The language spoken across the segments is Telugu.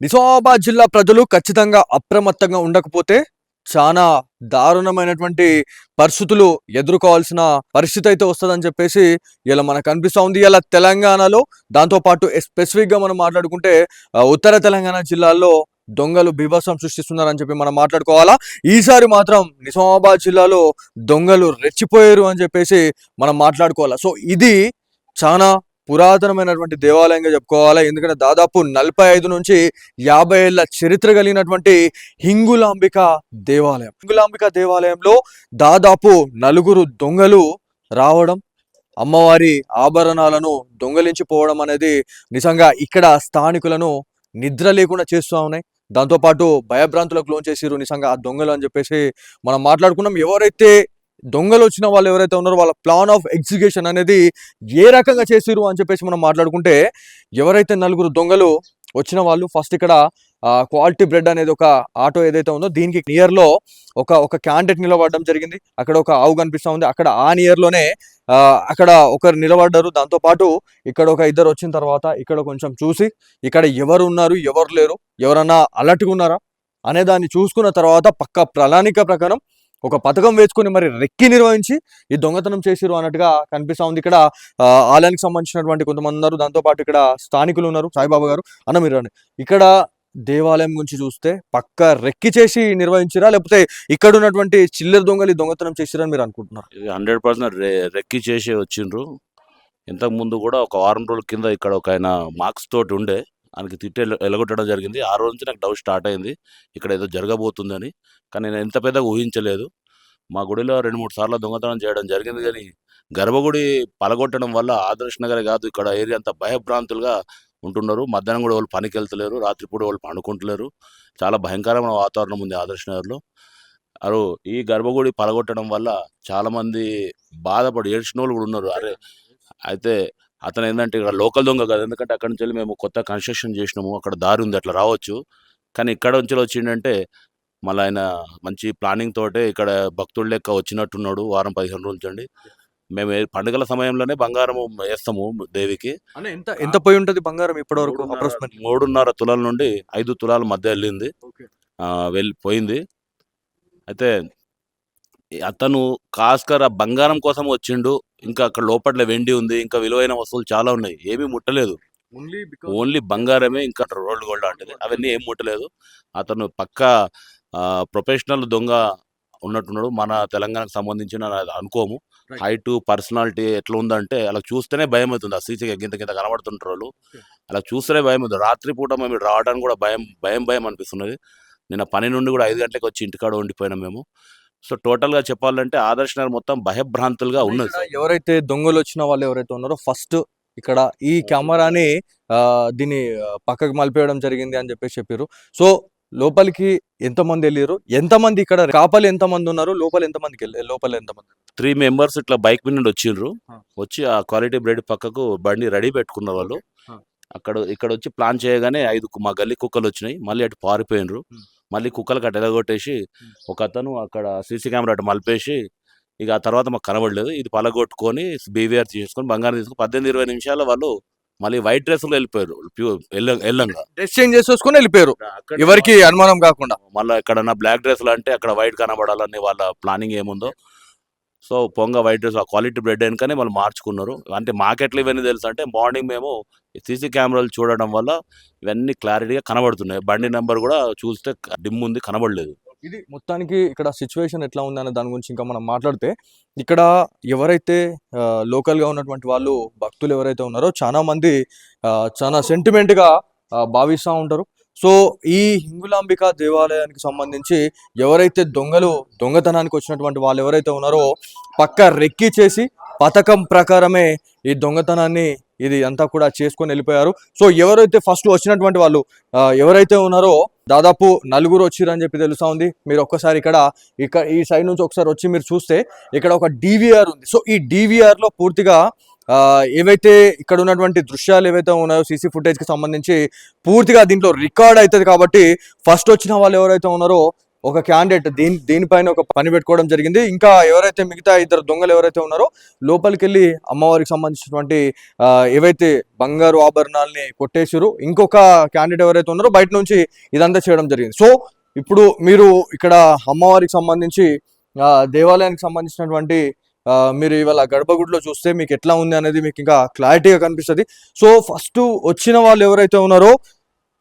నిజామాబాద్ జిల్లా ప్రజలు ఖచ్చితంగా అప్రమత్తంగా ఉండకపోతే చాలా దారుణమైనటువంటి పరిస్థితులు ఎదుర్కోవాల్సిన పరిస్థితి అయితే వస్తుందని చెప్పేసి ఇలా మనకు కనిపిస్తూ ఉంది. ఇలా తెలంగాణలో దాంతోపాటు స్పెసిఫిక్గా మనం మాట్లాడుకుంటే ఉత్తర తెలంగాణ జిల్లాల్లో దొంగలు బీభత్సం సృష్టిస్తున్నారని చెప్పి మనం మాట్లాడుకోవాలా. ఈసారి మాత్రం నిజామాబాద్ జిల్లాలో దొంగలు రెచ్చిపోయారు అని చెప్పేసి మనం మాట్లాడుకోవాలా. సో ఇది చాలా పురాతనమైనటువంటి దేవాలయంగా చెప్పుకోవాలి. ఎందుకంటే దాదాపు 45 నుంచి 50 ఏళ్ల చరిత్ర కలిగినటువంటి హింగులాంబిక దేవాలయం. హింగులాంబిక దేవాలయంలో దాదాపు 4 దొంగలు రావడం, అమ్మవారి ఆభరణాలను దొంగలించిపోవడం అనేది నిజంగా ఇక్కడ స్థానికులను నిద్ర లేకుండా చేస్తూ ఉన్నాయి. దాంతోపాటు భయభ్రాంతులకు లోన్ చేసిరు నిజంగా ఆ దొంగలు అని చెప్పేసి మనం మాట్లాడుకున్నాం. ఎవరైతే దొంగలు వచ్చిన వాళ్ళు ఎవరైతే ఉన్నారో వాళ్ళ ప్లాన్ ఆఫ్ ఎగ్జిక్యూషన్ అనేది ఏ రకంగా చేసిరు అని చెప్పేసి మనం మాట్లాడుకుంటే, ఎవరైతే 4 దొంగలు వచ్చిన వాళ్ళు ఫస్ట్ ఇక్కడ క్వాలిటీ బ్రెడ్ అనేది ఒక ఆటో ఏదైతే ఉందో దీనికి నియర్ లో ఒక క్యాండిడేట్ నిలబడడం జరిగింది. అక్కడ ఒక ఆవు కనిపిస్తూ ఉంది. అక్కడ ఆ నియర్ లోనే అక్కడ ఒకరు నిలబడ్డారు. దాంతోపాటు ఇక్కడ ఒక ఇద్దరు వచ్చిన తర్వాత ఇక్కడ కొంచెం చూసి ఇక్కడ ఎవరు ఉన్నారు ఎవరు లేరు, ఎవరన్నా అలర్ట్గా ఉన్నారా అనే దాన్ని చూసుకున్న తర్వాత పక్క ప్రణాళిక ప్రకారం ఒక పథకం వేసుకుని మరి రెక్కి నిర్వహించి ఈ దొంగతనం చేసిరు అన్నట్టుగా కనిపిస్తూ ఉంది. ఇక్కడ ఆలయానికి సంబంధించినటువంటి కొంతమంది ఉన్నారు. దాంతోపాటు ఇక్కడ స్థానికులు ఉన్నారు. సాయిబాబా గారు అన్న మీరు ఇక్కడ దేవాలయం గురించి చూస్తే పక్క రెక్కి చేసి నిర్వహించిరా, లేకపోతే ఇక్కడ ఉన్నటువంటి చిల్లర దొంగలు దొంగతనం చేసిరని మీరు అనుకుంటున్నారు? 100% రెక్కి చేసి వచ్చిండ్రు. ఇంతకు ముందు కూడా ఒక వారం రోజుల కింద ఇక్కడ ఒక ఆయన మార్క్స్ తోటి ఉండే ఆయనకి తిట్టి ఎలగొట్టడం జరిగింది. ఆ రోజు నుంచి నాకు డౌట్ స్టార్ట్ అయింది ఇక్కడ ఏదో జరగబోతుందని. కానీ నేను ఎంత పెద్దగా ఊహించలేదు. మా గుడిలో 2-3 సార్లు దొంగతనం చేయడం జరిగింది. కానీ గర్భగుడి పలగొట్టడం వల్ల ఆదర్శ్ నగరే కాదు ఇక్కడ ఏరియా అంతా భయభ్రాంతులుగా ఉంటున్నారు. మధ్యాహ్నం కూడా వాళ్ళు పనికి వెళ్తలేరు, రాత్రిపూట వాళ్ళు పండుకుంటలేరు. చాలా భయంకరమైన వాతావరణం ఉంది ఆదర్శ్ నగర్లో. అరు ఈ గర్భగుడి పలగొట్టడం వల్ల చాలామంది బాధపడి ఏడ్చిన వాళ్ళు కూడా ఉన్నారు. అరే అయితే అతను ఏంటంటే ఇక్కడ లోకల్ దొంగ కాదు, ఎందుకంటే అక్కడి నుంచి వెళ్ళి మేము కొత్త కన్స్ట్రక్షన్ చేసినాము, అక్కడ దారి ఉంది అట్లా రావచ్చు. కానీ ఇక్కడ నుంచి వచ్చిండంటే మళ్ళీ ఆయన మంచి ప్లానింగ్ తోటే ఇక్కడ భక్తుడు లెక్క వచ్చినట్టున్నాడు. వారం 15 రోజుల నుండి మేము పండుగల సమయంలోనే బంగారం వేస్తాము దేవికి. ఎంత పోయి ఉంటది బంగారం ఇప్పటి వరకు? 3.5 తులాల నుండి 5 తులాల మధ్య వెళ్ళింది, వెళ్ళిపోయింది. అయితే అతను కాస్కర్ ఆ బంగారం కోసం వచ్చిండు. ఇంకా అక్కడ లోపట్ల వెండి ఉంది, ఇంకా విలువైన వస్తువులు చాలా ఉన్నాయి, ఏమీ ముట్టలేదు. ఓన్లీ బంగారమే, ఇంకా రోల్డ్ గోల్డ్ లాంటిది అవన్నీ ఏం ముట్టలేదు. అతను పక్కా ప్రొఫెషనల్ దొంగ ఉన్నట్టున్నాడు. మన తెలంగాణకు సంబంధించిన అనుకోము. హైట్ పర్సనాలిటీ ఎట్లా ఉందంటే అలా చూస్తేనే భయం అవుతుంది. ఆ సీసీ గింత గింత కనబడుతుంటారు వాళ్ళు, అలా చూస్తేనే భయం అవుతుంది. రాత్రిపూట మేము రావడానికి కూడా భయం అనిపిస్తున్నది. నిన్న పని నుండి కూడా 5 గంటలకు వచ్చి ఇంటికాడ ఉండిపోయినాం మేము. సో టోటల్గా చెప్పాలంటే ఆదర్శ్ నగర్ మొత్తం భయభ్రాంతులుగా ఉన్నది. ఎవరైతే దొంగలు వచ్చిన వాళ్ళు ఎవరైతే ఉన్నారో ఫస్ట్ ఇక్కడ ఈ కెమెరాని దీన్ని పక్కకు మలిపేయడం జరిగింది అని చెప్పేసి చెప్పారు. సో లోపలికి ఎంతమంది వెళ్ళారు, ఎంతమంది ఇక్కడ కాపలు ఎంతమంది ఉన్నారు, లోపల ఎంతమందికి లోపల ఎంతమంది? 3 మెంబర్స్ ఇట్లా బైక్ మీద నుండి వచ్చిండ్రు. వచ్చి ఆ క్వాలిటీ బ్రెడ్ పక్కకు బండి రెడీ పెట్టుకున్న వాళ్ళు. ఇక్కడ వచ్చి ప్లాన్ చేయగానే 5 మా గల్లీ కుక్కలు వచ్చినాయి. మళ్ళీ అటు పారిపోయినరు. మళ్ళీ కుక్కలకు అటు ఎలగొట్టేసి ఒక అతను అక్కడ సీసీ కెమెరా అటు మలిపేసి ఇక ఆ తర్వాత మాకు కనబడలేదు. ఇది పలగొట్టుకొని బీవీఆర్ తీసుకొని బంగారం తీసుకొని 18-20 నిమిషాల వాళ్ళు మళ్ళీ వైట్ డ్రెస్సులు వెళ్ళిపోయారు. ఎల్లంగా డ్రెస్ చేంజ్ చేసేసుకొని వెళ్ళిపోయారు, ఎవరికి అనుమానం కాకుండా. మళ్ళీ ఎక్కడన్నా బ్లాక్ డ్రెస్సులు అంటే అక్కడ వైట్ కనబడాలని వాళ్ళ ప్లానింగ్ ఏముందో. సో పొంగ వైట్ డ్రెస్ ఆ క్వాలిటీ బ్రెడ్ వెనుకనే వాళ్ళు మార్చుకున్నారు. అంటే మార్కెట్లో ఇవన్నీ తెలుసు అంటే మార్నింగ్ మేము సీసీ కెమెరాలు చూడడం వల్ల ఇవన్నీ క్లారిటీగా కనబడుతున్నాయి. బండి నెంబర్ కూడా చూస్తే డిమ్ ఉంది, కనబడలేదు. ఇది మొత్తానికి ఇక్కడ సిచ్యువేషన్ ఎట్లా ఉందనే దాని గురించి ఇంకా మనం మాట్లాడితే, ఇక్కడ ఎవరైతే లోకల్గా ఉన్నటువంటి వాళ్ళు భక్తులు ఎవరైతే ఉన్నారో చాలా మంది చాలా సెంటిమెంట్గా భావిస్తూ ఉంటారు. సో ఈ హింగులాంబిక దేవాలయానికి సంబంధించి ఎవరైతే దొంగతనానికి వచ్చినటువంటి వాళ్ళు ఎవరైతే ఉన్నారో పక్క రెక్కి చేసి పథకం ప్రకారమే ఈ దొంగతనాన్ని ఇది అంతా కూడా చేసుకొని వెళ్ళిపోయారు. సో ఎవరైతే ఫస్ట్ వచ్చినటువంటి వాళ్ళు ఎవరైతే ఉన్నారో దాదాపు 4 వచ్చిరని చెప్పి తెలుస్తూ ఉంది. మీరు ఒక్కసారి ఇక్కడ ఈ సైడ్ నుంచి ఒకసారి వచ్చి మీరు చూస్తే ఇక్కడ ఒక DVR ఉంది. సో ఈ DVR లో పూర్తిగా ఏవైతే ఇక్కడ ఉన్నటువంటి దృశ్యాలు ఏవైతే ఉన్నాయో సీసీ ఫుటేజ్కి సంబంధించి పూర్తిగా దీంట్లో రికార్డ్ అవుతుంది. కాబట్టి ఫస్ట్ వచ్చిన వాళ్ళు ఎవరైతే ఉన్నారో ఒక క్యాండిడేట్ దీనిపైన ఒక పని పెట్టుకోవడం జరిగింది. ఇంకా ఎవరైతే మిగతా ఇద్దరు దొంగలు ఎవరైతే ఉన్నారో లోపలికి వెళ్ళి అమ్మవారికి సంబంధించినటువంటి ఏవైతే బంగారు ఆభరణాలని కొట్టేసారు, ఇంకొక క్యాండిడేట్ ఎవరైతే ఉన్నారో బయట నుంచి ఇదంతా చేయడం జరిగింది. సో ఇప్పుడు మీరు ఇక్కడ అమ్మవారికి సంబంధించి దేవాలయానికి సంబంధించినటువంటి మీరు ఇవాళ గర్భగుడిలో చూస్తే మీకు ఎట్లా ఉంది అనేది మీకు ఇంకా క్లారిటీగా కనిపిస్తుంది. సో ఫస్ట్ వచ్చిన వాళ్ళు ఎవరైతే ఉన్నారో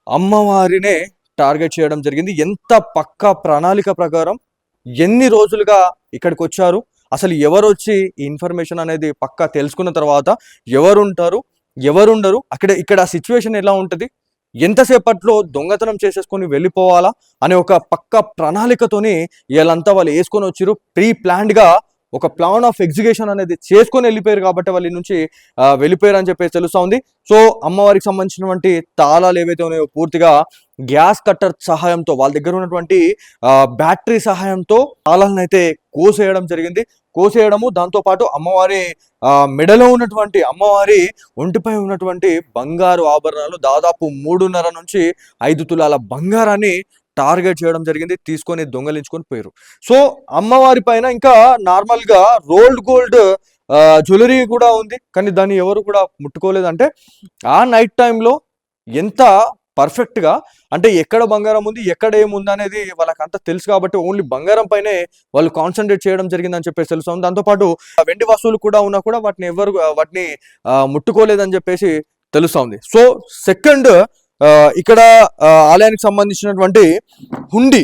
అమ్మవారినే టార్గెట్ చేయడం జరిగింది. ఎంత పక్కా ప్రణాళిక ప్రకారం ఎన్ని రోజులుగా ఇక్కడికి వచ్చారు, అసలు ఎవరు వచ్చి ఈ ఇన్ఫర్మేషన్ అనేది పక్కా తెలుసుకున్న తర్వాత ఎవరుంటారు ఎవరుండరు, ఇక్కడ సిచ్యువేషన్ ఎలా ఉంటుంది, ఎంతసేపట్లో దొంగతనం చేసేసుకొని వెళ్ళిపోవాలా అనే ఒక పక్క ప్రణాళికతోని వీళ్ళంతా వాళ్ళు వేసుకొని వచ్చారు. ప్రీ ప్లాన్డ్గా ఒక ప్లాన్ ఆఫ్ ఎగ్జిక్యూషన్ అనేది చేసుకొని వెళ్ళిపోయారు కాబట్టి వాళ్ళ నుంచి వెళ్ళిపోయారు అని చెప్పేసి తెలుస్తూ ఉంది. సో అమ్మవారికి సంబంధించినటువంటి తాళాలు ఏవైతే ఉన్నాయో పూర్తిగా గ్యాస్ కట్టర్ సహాయంతో వాళ్ళ దగ్గర ఉన్నటువంటి బ్యాటరీ సహాయంతో తాళాలను అయితే కోసేయడం జరిగింది. కోసేయడము దాంతోపాటు అమ్మవారి మెడలో ఉన్నటువంటి అమ్మవారి ఒంటిపై ఉన్నటువంటి బంగారు ఆభరణాలు దాదాపు 3.5 నుంచి 5 తులాల బంగారాన్ని టార్గెట్ చేయడం జరిగింది, తీసుకొని దొంగలించుకొని పోయారు. సో అమ్మవారి పైన ఇంకా నార్మల్గా రోల్డ్ గోల్డ్ జ్యువెలరీ కూడా ఉంది, కానీ దాన్ని ఎవరు కూడా ముట్టుకోలేదు. అంటే ఆ నైట్ టైంలో ఎంత పర్ఫెక్ట్గా, అంటే ఎక్కడ బంగారం ఉంది ఎక్కడ ఏముంది అనేది వాళ్ళకి అంతా తెలుసు కాబట్టి ఓన్లీ బంగారం పైనే వాళ్ళు కాన్సన్ట్రేట్ చేయడం జరిగిందని చెప్పేసి తెలుస్తుంది. దాంతోపాటు వెండి వస్తువులు కూడా ఉన్నా కూడా వాటిని ముట్టుకోలేదని చెప్పేసి తెలుస్తుంది. సో సెకండ్ ఇక్కడ ఆలయానికి సంబంధించినటువంటి హుండీ,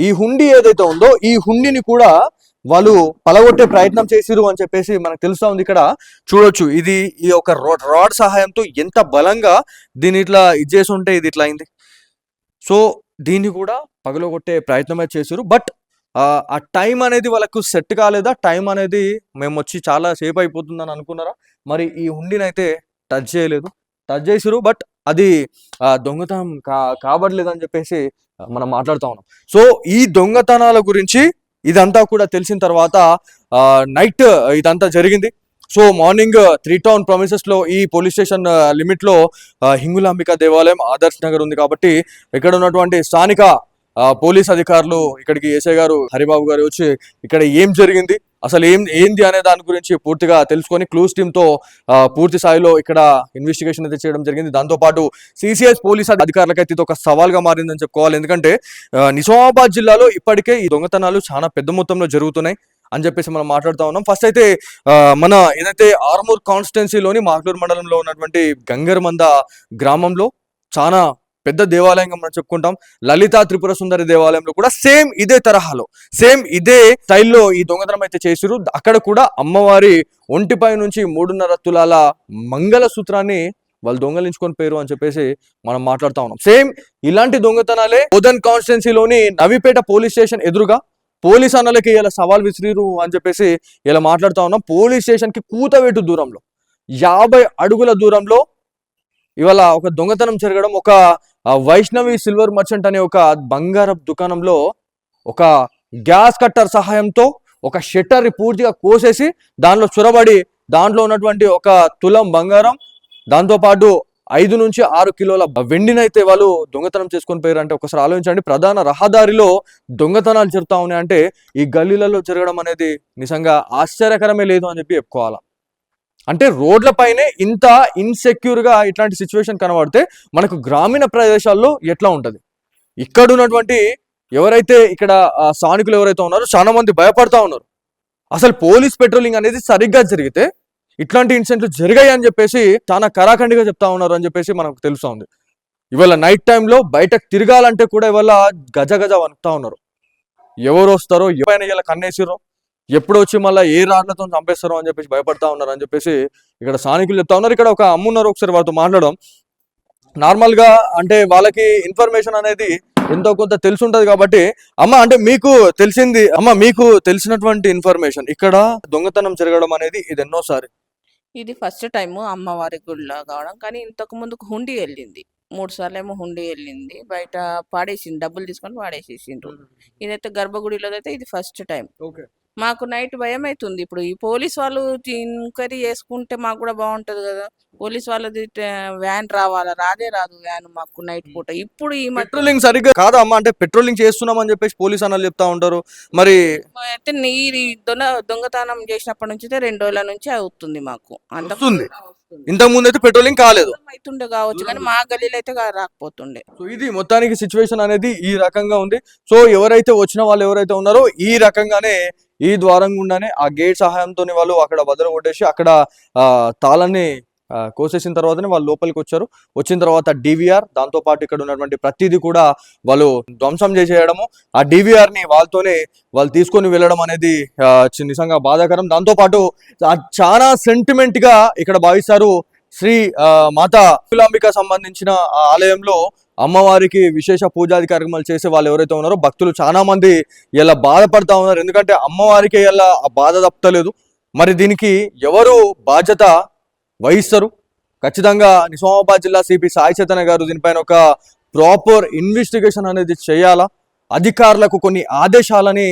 ఈ హుండీ ఏదైతే ఉందో ఈ హుండీని కూడా వాళ్ళు పలగొట్టే ప్రయత్నం చేసిరు అని చెప్పేసి మనకు తెలుస్తా ఉంది. ఇక్కడ చూడొచ్చు, ఇది ఈ యొక్క రాడ్ సహాయంతో ఎంత బలంగా దీన్ని ఇట్లా ఇది చేసి ఉంటే ఇది ఇట్లా అయింది. సో దీన్ని కూడా పగలగొట్టే ప్రయత్నమే చేసిరు. బట్ ఆ టైం అనేది వాళ్ళకు సెట్ కాలేదా, టైం అనేది మేము వచ్చి చాలా సేపు అయిపోతుందని అనుకున్నారా, మరి ఈ హుండీని అయితే టచ్ చేయలేదు. టచ్ చేసిరు బట్ అది దొంగతనం కాబడలేదని చెప్పేసి మనం మాట్లాడుతూ ఉన్నాం. సో ఈ దొంగతనాల గురించి ఇదంతా కూడా తెలిసిన తర్వాత నైట్ ఇదంతా జరిగింది. సో మార్నింగ్ 3 టౌన్ ప్రొమిసెస్లో ఈ పోలీస్ స్టేషన్ లిమిట్లో హింగులాంబిక దేవాలయం ఆదర్శ్ నగర్ ఉంది కాబట్టి ఇక్కడ ఉన్నటువంటి స్థానిక పోలీస్ అధికారులు ఇక్కడికి ఎస్ఐ గారు హరిబాబు గారు వచ్చి ఇక్కడ ఏం జరిగింది, అసలు ఏంది అనే దాని గురించి పూర్తిగా తెలుసుకొని క్లూస్ టీమ్తో పూర్తి స్థాయిలో ఇక్కడ ఇన్వెస్టిగేషన్ అయితే చేయడం జరిగింది. దాంతోపాటు సిసిఎస్ పోలీస్ అధికారులకైతే ఇది ఒక సవాల్గా మారిందని చెప్పుకోవాలి. ఎందుకంటే నిజామాబాద్ జిల్లాలో ఇప్పటికే ఈ దొంగతనాలు చాలా పెద్ద మొత్తంలో జరుగుతున్నాయి అని చెప్పేసి మనం మాట్లాడుతూ ఉన్నాం. ఫస్ట్ అయితే మన ఏదైతే ఆర్మూర్ కాన్స్టిట్యున్సీలోని మాగ్లూరు మండలంలో ఉన్నటువంటి గంగర్మంద గ్రామంలో చాలా పెద్ద దేవాలయంగా మనం చెప్పుకుంటాం. లలితా త్రిపుర సుందరి దేవాలయంలో కూడా సేమ్ ఇదే తరహాలో సేమ్ ఇదే స్టైల్లో ఈ దొంగతనం అయితే చేసిరు. అక్కడ కూడా అమ్మవారి ఒంటిపై నుంచి 3.5 తులాల మంగళసూత్రాన్ని వాళ్ళు దొంగలించుకొని పోయారు అని చెప్పేసి మనం మాట్లాడుతూ ఉన్నాం. సేమ్ ఇలాంటి దొంగతనాలే బోధన్ కాన్స్టిట్యున్సీలోని నవీపేట పోలీస్ స్టేషన్ ఎదురుగా పోలీస్ అన్నలకి ఇలా సవాల్ విసిరిరు అని చెప్పేసి ఇలా మాట్లాడుతూ ఉన్నాం. పోలీస్ స్టేషన్కి కూతవేటు దూరంలో 50 అడుగుల దూరంలో ఇవాళ ఒక దొంగతనం జరగడం, ఒక వైష్ణవి సిల్వర్ మర్చెంట్ అనే ఒక బంగారపు దుకాణంలో ఒక గ్యాస్ కట్టర్ సహాయంతో ఒక షట్టర్ పూర్తిగా కోసేసి దానిలో చొరబడి దాంట్లో ఉన్నటువంటి 1 తులం బంగారం, దాంతోపాటు 5 నుంచి 6 కిలోల వెండినైతే వాళ్ళు దొంగతనం చేసుకొని పోయారు. అంటే ఒకసారి ఆలోచించండి, ప్రధాన రహదారిలో దొంగతనాలు జరుగుతూ ఉన్నాయంటే ఈ గల్లీలలో జరగడం అనేది నిజంగా ఆశ్చర్యకరమే లేదు అని చెప్పి చెప్పుకోవాలా. అంటే రోడ్లపైనే ఇంత ఇన్సెక్యూర్గా ఇట్లాంటి సిచ్యువేషన్ కనబడితే మనకు గ్రామీణ ప్రదేశాల్లో ఎట్లా ఉంటుంది? ఇక్కడ ఉన్నటువంటి ఎవరైతే ఇక్కడ స్థానికులు ఎవరైతే ఉన్నారో చాలా మంది భయపడతా ఉన్నారు. అసలు పోలీస్ పెట్రోలింగ్ అనేది సరిగ్గా జరిగితే ఇట్లాంటి ఇన్సిడెంట్లు జరిగాయి అని చెప్పేసి చాలా కరాఖండిగా చెప్తా ఉన్నారు అని చెప్పేసి మనకు తెలుస్తూ ఉంది. ఇవాళ నైట్ టైంలో బయటకు తిరగాలంటే కూడా ఇవాళ గజ వణుకుతా ఉన్నారు. ఎవరు వస్తారో ఎవరైనా ఇలా కన్నేసిరో ఎప్పుడు వచ్చి మళ్ళీ ఏ రాళ్లతో చంపేస్తారో అని చెప్పేసి భయపడతా ఉన్నారు అని చెప్పేసి ఇక్కడ స్థానికులు చెప్తా ఉన్నారు. ఇక్కడ ఒక అమ్మున్నారు, ఒకసారి వాళ్ళతో మాట్లాడడం. నార్మల్గా అంటే వాళ్ళకి ఇన్ఫర్మేషన్ అనేది ఎంతో కొంత తెలిసి ఉంటుంది కాబట్టి, అమ్మ అంటే మీకు తెలిసినటువంటి ఇన్ఫర్మేషన్ ఇక్కడ దొంగతనం జరగడం అనేది ఇది ఎన్నోసారి? ఇది ఫస్ట్ టైము అమ్మవారి గుడిలో కావడం, కానీ ఇంతకు ముందుకు హుండీ వెళ్ళింది 3 సార్లు ఏమో హుండీ వెళ్ళింది, బయట పాడేసింది, డబ్బులు తీసుకొని పాడేసేసిండ్రు. ఇదైతే గర్భగుడిలో అయితే ఇది ఫస్ట్ టైం. ఓకే. మాకు నైట్ భయం అవుతుంది. ఇప్పుడు ఈ పోలీస్ వాళ్ళు ఎంక్వైరీ చేసుకుంటే మాకు కూడా బాగుంటది కదా. పోలీస్ వాళ్ళది వ్యాన్ రావాలా, రాదే రాదు వ్యాన్ మాకు నైట్ పూట. ఇప్పుడు ఈ మధ్య పెట్రోలింగ్ సరిగ్గా కాదా అమ్మా? అంటే పెట్రోలింగ్ చేస్తున్నామని చెప్పేసి పోలీస్ అన్నలు చెప్తా ఉంటారు. మరి అయితే ఈ దొంగతనం చేసినప్పటి నుంచి 2 రోజుల నుంచి అవుతుంది మాకు. వస్తుంది. వస్తుంది. ఇంతకు ముందు అయితే పెట్రోలింగ్ కాలేదు. దూరం అవుతుండే కావచ్చు కానీ మా గల్లీలో అయితే రాకపోతుండే. సో ఇది మొత్తానికి సిచ్యువేషన్ అనేది ఈ రకంగా ఉంది. సో ఎవరైతే వచ్చిన వాళ్ళు ఎవరైతే ఉన్నారో ఈ రకంగానే ఈ ద్వారం గుండానే ఆ గేట్ సహాయంతో వాళ్ళు అక్కడ వదల కొట్టేసి అక్కడ తాళాన్ని కోసేసిన తర్వాతనే వాళ్ళు లోపలికి వచ్చారు. వచ్చిన తర్వాత డివిఆర్ దాంతో పాటు ఇక్కడ ఉన్నటువంటి ప్రతిదీ కూడా వాళ్ళు ధ్వంసం చేసేయడము, ఆ డివిఆర్ ని వాళ్ళు తీసుకొని వెళ్ళడం అనేది నిజంగా బాధాకరం. దాంతో పాటు చాలా సెంటిమెంట్ గా ఇక్కడ భావిస్తారు. శ్రీ మాతా కులాంబిక సంబంధించిన ఆ ఆలయంలో అమ్మవారికి విశేష పూజాది కార్యక్రమాలు చేసే వాళ్ళు ఎవరైతే ఉన్నారో భక్తులు చాలా మంది ఇలా బాధపడతా ఉన్నారు. ఎందుకంటే అమ్మవారికి ఇలా ఆ బాధ తప్పలేదు. మరి దీనికి ఎవరు బాధ్యత వహిస్తారు? ఖచ్చితంగా నిజామాబాద్ జిల్లా సిపి సాయి చైతన్య గారు దీనిపైన ఒక ప్రాపర్ ఇన్వెస్టిగేషన్ అనేది చేయాలా, అధికారులకు కొన్ని ఆదేశాలని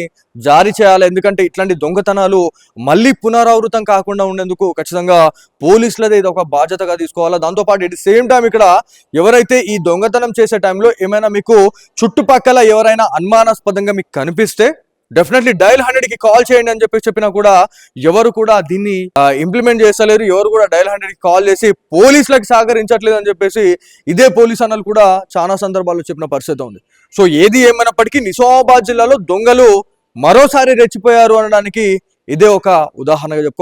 జారీ చేయాలి. ఎందుకంటే ఇట్లాంటి దొంగతనాలు మళ్ళీ పునరావృతం కాకుండా ఉండేందుకు ఖచ్చితంగా పోలీసులదే ఇది ఒక బాధ్యతగా తీసుకోవాలా. దాంతోపాటు ఎట్ ది సేమ్ టైం ఇక్కడ ఎవరైతే ఈ దొంగతనం చేసే టైంలో ఏమైనా మీకు చుట్టుపక్కల ఎవరైనా అనుమానాస్పదంగా మీకు కనిపిస్తే డెఫినెట్లీ డయల్ 100కి కాల్ చేయండి అని చెప్పినా కూడా ఎవరు కూడా దీన్ని ఇంప్లిమెంట్ చేస్తలేరు. ఎవరు కూడా డయల్ 100కి కాల్ చేసి పోలీసులకు సహకరించట్లేదు అని చెప్పేసి ఇదే పోలీస్ అన్నలు కూడా చాలా సందర్భాల్లో చెప్పిన పరిస్థితి ఉంది. సో ఏది ఏమైనప్పటికీ నిజామాబాద్ జిల్లాలో దొంగలు మరోసారి రెచ్చిపోయారు అనడానికి ఇదే ఒక ఉదాహరణగా చెప్పుకోవాలి.